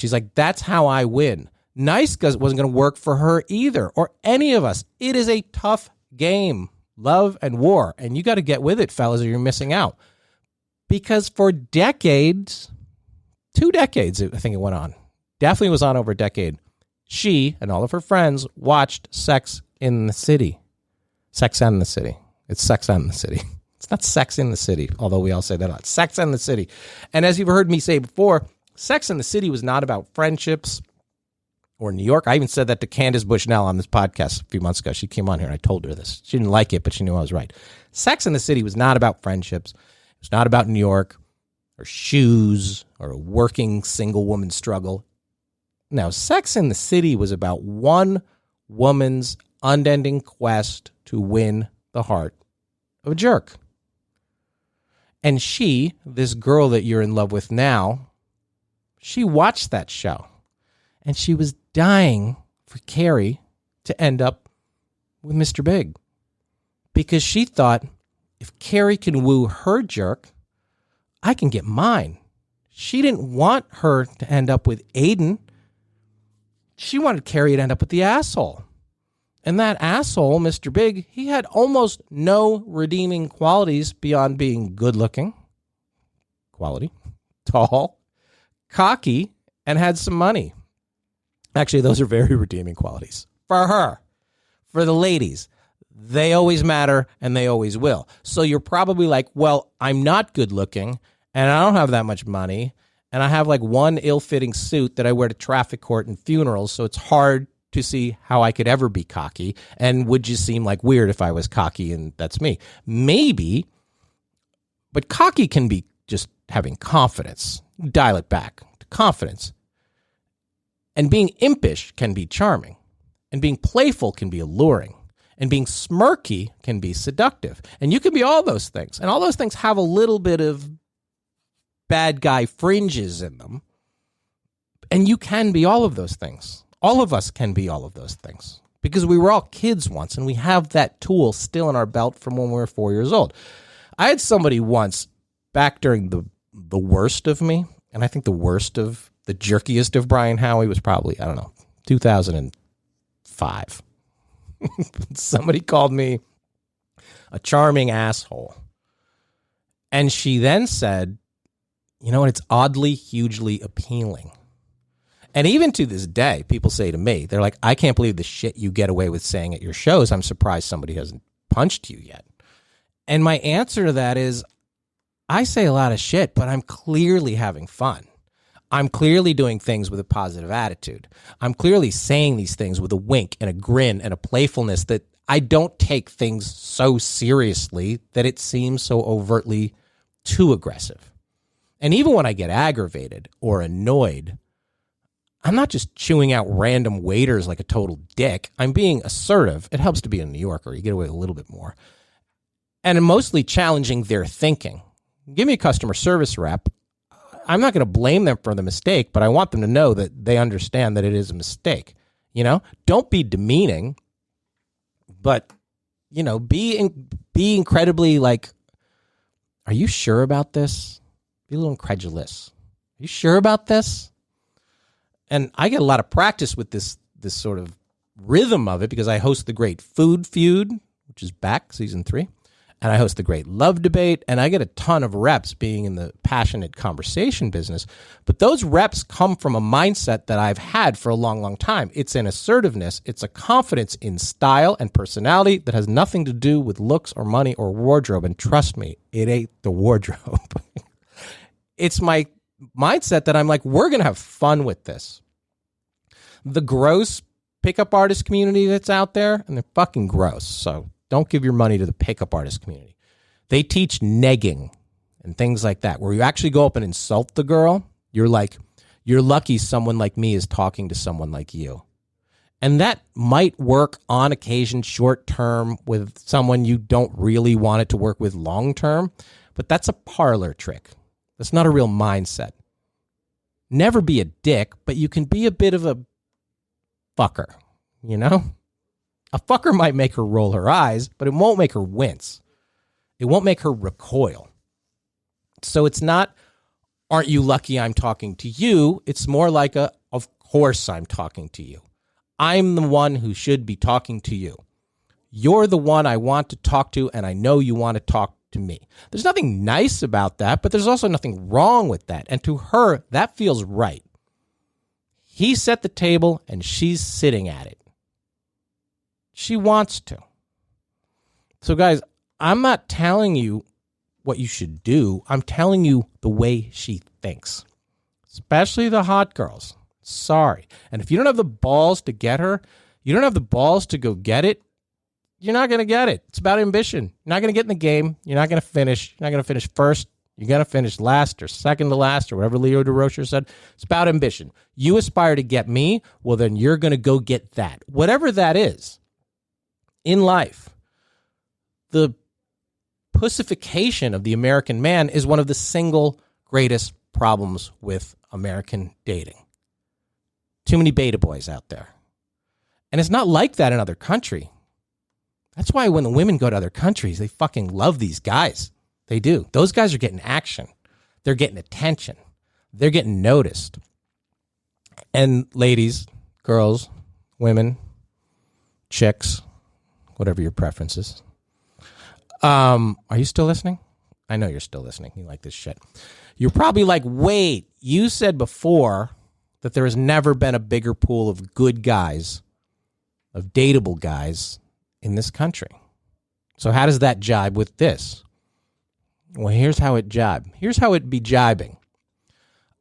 She's like, that's how I win. Nice Guys wasn't going to work for her either, or any of us. It is a tough game, love and war, and you got to get with it, fellas, or you're missing out. Because for decades, 2 decades, I think it went on, definitely was on over a decade, she and all of her friends watched Sex in the City. Sex and the City. It's Sex and the City. It's not Sex in the City, although we all say that a lot. Sex and the City. And as you've heard me say before, Sex in the City was not about friendships or New York. I even said that to Candace Bushnell on this podcast a few months ago. She came on here and I told her this. She didn't like it, but she knew I was right. Sex in the City was not about friendships. It was not about New York or shoes or a working single woman struggle. Now, Sex in the City was about one woman's unending quest to win the heart of a jerk. And she, this girl that you're in love with now, she watched that show. And she was dying for Carrie to end up with Mr. Big. Because she thought, if Carrie can woo her jerk, I can get mine. She didn't want her to end up with Aiden. She wanted Carrie to end up with the asshole. And that asshole, Mr. Big, he had almost no redeeming qualities beyond being good-looking, quality, tall, cocky, and had some money. Actually, those are very redeeming qualities for her. For the ladies, they always matter and they always will. So you're probably like, well, I'm not good looking and I don't have that much money and I have like one ill-fitting suit that I wear to traffic court and funerals, so it's hard to see how I could ever be cocky. And would you seem like weird if I was cocky and that's me? Maybe, but cocky can be just having confidence. Dial it back to confidence. And being impish can be charming. And being playful can be alluring. And being smirky can be seductive. And you can be all those things. And all those things have a little bit of bad guy fringes in them. And you can be all of those things. All of us can be all of those things. Because we were all kids once, and we have that tool still in our belt from when we were 4 years old. I had somebody once, back during the worst of me, and I think the worst of the jerkiest of Brian Howie was probably, 2005. Somebody called me a charming asshole. And she then said, you know what, it's oddly, hugely appealing. And even to this day, people say to me, they're like, I can't believe the shit you get away with saying at your shows. I'm surprised somebody hasn't punched you yet. And my answer to that is, I say a lot of shit, but I'm clearly having fun. I'm clearly doing things with a positive attitude. I'm clearly saying these things with a wink and a grin and a playfulness that I don't take things so seriously that it seems so overtly too aggressive. And even when I get aggravated or annoyed, I'm not just chewing out random waiters like a total dick. I'm being assertive. It helps to be a New Yorker. You get away with a little bit more. And I'm mostly challenging their thinking. Give me a customer service rep. I'm not going to blame them for the mistake, but I want them to know that they understand that it is a mistake. You know, don't be demeaning, but, you know, be incredibly like, are you sure about this? Be a little incredulous. Are you sure about this? And I get a lot of practice with this sort of rhythm of it because I host the Great Food Feud, which is back, season 3. And I host the Great Love Debate, and I get a ton of reps being in the passionate conversation business. But those reps come from a mindset that I've had for a long, long time. It's an assertiveness. It's a confidence in style and personality that has nothing to do with looks or money or wardrobe. And trust me, it ain't the wardrobe. It's my mindset that I'm like, we're going to have fun with this. The gross pickup artist community that's out there, and they're fucking gross, so don't give your money to the pickup artist community. They teach negging and things like that, where you actually go up and insult the girl. You're like, you're lucky someone like me is talking to someone like you. And that might work on occasion short term with someone you don't really want it to work with long term, but that's a parlor trick. That's not a real mindset. Never be a dick, but you can be a bit of a fucker, you know? A fucker might make her roll her eyes, but it won't make her wince. It won't make her recoil. So it's not aren't you lucky I'm talking to you? It's more like of course I'm talking to you. I'm the one who should be talking to you. You're the one I want to talk to, and I know you want to talk to me. There's nothing nice about that, but there's also nothing wrong with that. And to her, that feels right. He set the table, and she's sitting at it. She wants to. So, guys, I'm not telling you what you should do. I'm telling you the way she thinks, especially the hot girls. Sorry. And if you don't have the balls to get her, you don't have the balls to go get it, you're not going to get it. It's about ambition. You're not going to get in the game. You're not going to finish. You're not going to finish first. You're going to finish last or second to last or whatever Leo DeRocher said. It's about ambition. You aspire to get me, well, then you're going to go get that. Whatever that is in life. The pussification of the American man is one of the single greatest problems with American dating. Too many beta boys out there. And it's not like that in other countries. That's why when the women go to other countries, they fucking love these guys. They do. Those guys are getting action. They're getting attention. They're getting noticed. And ladies, girls, women, chicks, whatever your preference is. Are you still listening? I know you're still listening. You like this shit. You're probably like, wait, you said before that there has never been a bigger pool of good guys, of dateable guys in this country. So how does that jibe with this? Well, here's how it jibe. Here's how it be jibing.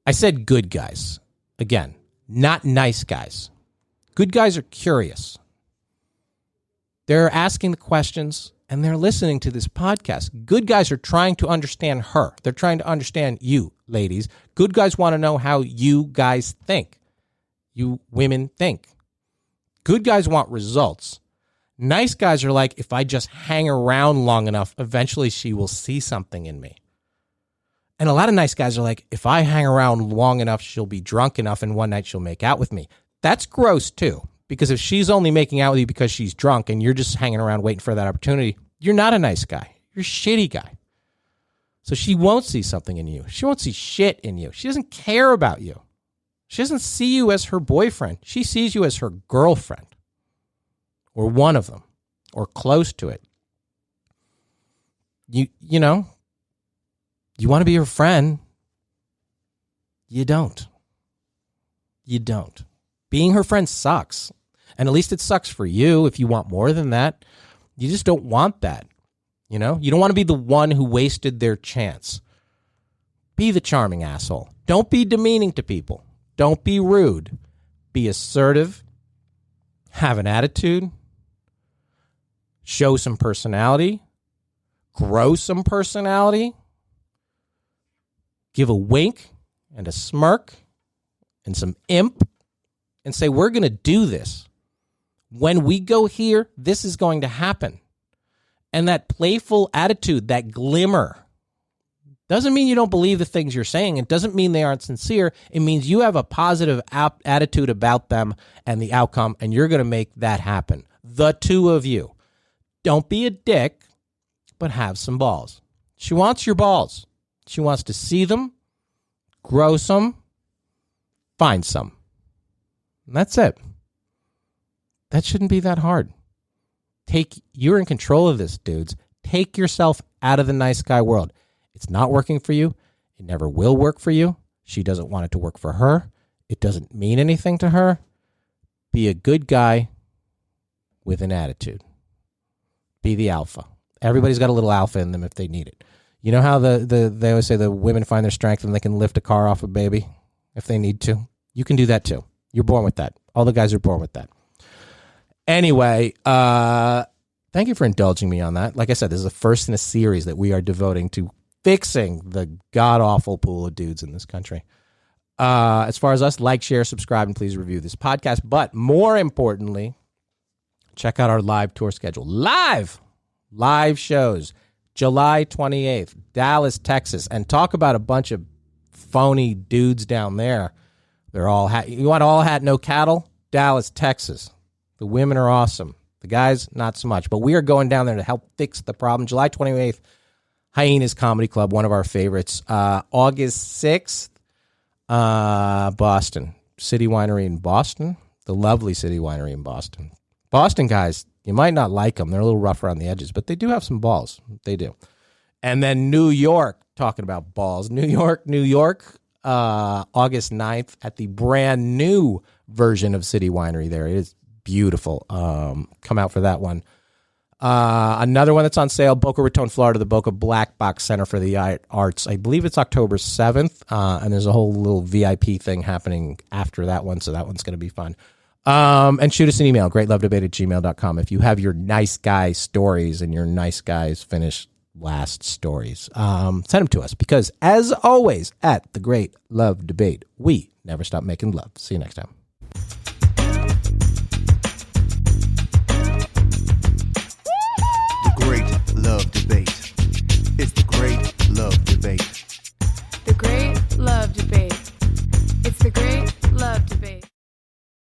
I said good guys. Again, not nice guys. Good guys are curious. They're asking the questions and they're listening to this podcast. Good guys are trying to understand her. They're trying to understand you, ladies. Good guys want to know how you guys think. You women think. Good guys want results. Nice guys are like, if I just hang around long enough, eventually she will see something in me. And a lot of nice guys are like, if I hang around long enough, she'll be drunk enough and one night she'll make out with me. That's gross too. Because if she's only making out with you because she's drunk and you're just hanging around waiting for that opportunity, you're not a nice guy. You're a shitty guy. So she won't see something in you. She won't see shit in you. She doesn't care about you. She doesn't see you as her boyfriend. She sees you as her girlfriend. Or one of them, or close to it. You know, you want to be her friend. You don't. You don't. Being her friend sucks. And at least it sucks for you if you want more than that. You just don't want that. You know, you don't want to be the one who wasted their chance. Be the charming asshole. Don't be demeaning to people. Don't be rude. Be assertive. Have an attitude. Show some personality, grow some personality, give a wink and a smirk and some imp and say, we're going to do this. When we go here, this is going to happen. And that playful attitude, that glimmer, doesn't mean you don't believe the things you're saying. It doesn't mean they aren't sincere. It means you have a positive attitude about them and the outcome, and you're going to make that happen. The two of you. Don't be a dick, but have some balls. She wants your balls. She wants to see them, grow some, find some. And that's it. That shouldn't be that hard. You're in control of this, dudes. Take yourself out of the nice guy world. It's not working for you. It never will work for you. She doesn't want it to work for her. It doesn't mean anything to her. Be a good guy with an attitude. Be the alpha. Everybody's got a little alpha in them if they need it. You know how they always say the women find their strength and they can lift a car off a baby if they need to? You can do that too. You're born with that. All the guys are born with that. Anyway, thank you for indulging me on that. Like I said, this is the first in a series that we are devoting to fixing the god-awful pool of dudes in this country. As far as us, like, share, subscribe, and please review this podcast. But more importantly, check out our live tour schedule. Live shows. July 28th, Dallas, Texas. And talk about a bunch of phony dudes down there. They're all hat. You want all hat, no cattle? Dallas, Texas. The women are awesome. The guys, not so much. But we are going down there to help fix the problem. July 28th, Hyenas Comedy Club, one of our favorites. August 6th, Boston. City Winery in Boston. The lovely City Winery in Boston. Boston guys, you might not like them. They're a little rough around the edges, but they do have some balls. They do. And then New York, talking about balls. New York, August 9th at the brand new version of City Winery there. It is beautiful. Come out for that one. Another one that's on sale, Boca Raton, Florida, the Boca Black Box Center for the Arts. I believe it's October 7th, and there's a whole little VIP thing happening after that one, so that one's going to be fun. And shoot us an email, greatlovedebate@gmail.com, if you have your nice guy stories and your nice guys finish last stories. Send them to us, because as always, at the Great Love Debate, we never stop making love. See you next time.